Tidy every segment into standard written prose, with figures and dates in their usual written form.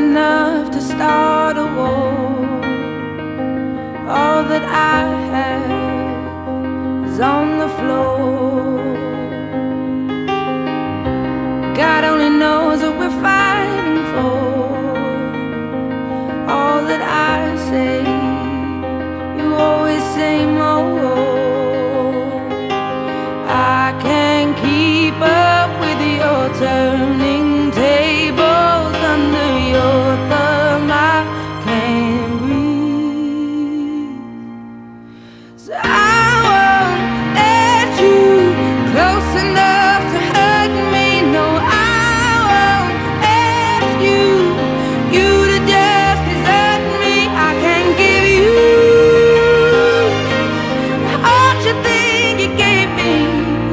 enough to start a war. All that I have is on the floor. God only knows what we're fighting for. All that I say, you always say more. I can't keep up with your turning tables under your thumb. I can't breathe, so I won't let you close enough to hurt me. No, I won't ask you to just desert me. I can't give you all you think you gave me.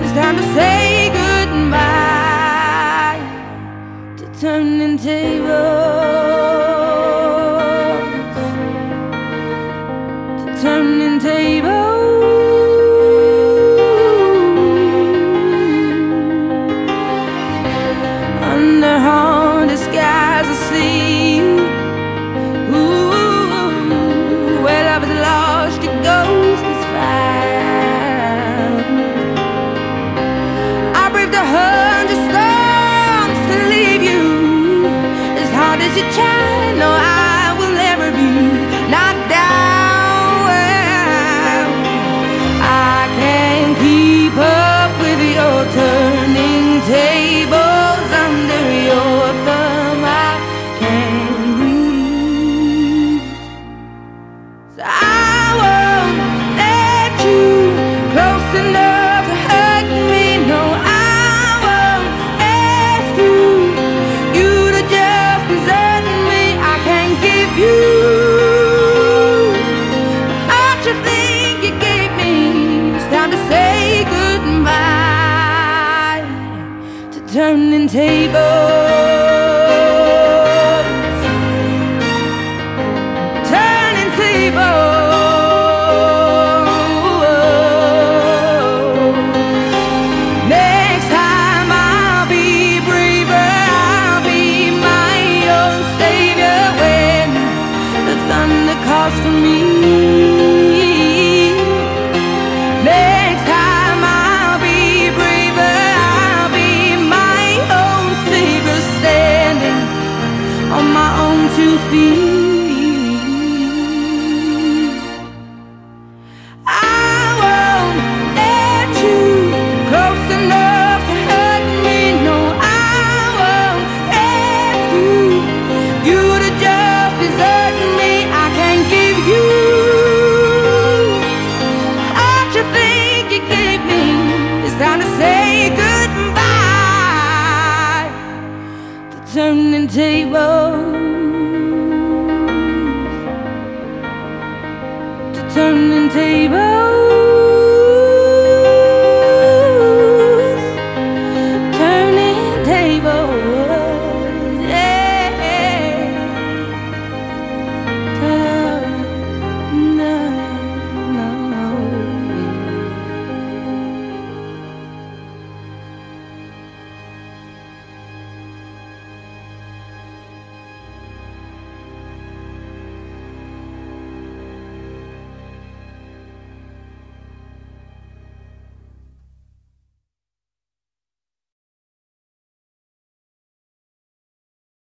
It's time to say goodbye to turning tables, to turning tables. Under haunted skies I see you. Ooh, where love is lost, your ghost is found. I braved 100 storms to leave you. As hard as you try, no, I will never be knocked down. I can't keep up with your turning tables under your thumb. I can't breathe, so I won't let you close enough to hurt me. No, I won't ask you to just desert me. I can't give you all you think you gave me. It's time to say goodbye to turning tables, turning tables. Next time I'll be braver, I'll be my own savior when the thunder calls for me. Next time I'll be braver, I'll be my own savior, standing on my own 2 feet. I won't let you close enough to hurt me. No, I won't ask you to just desert me. I can't give you all you think you gave me. It's time to say goodbye to turning tables, to turning tables.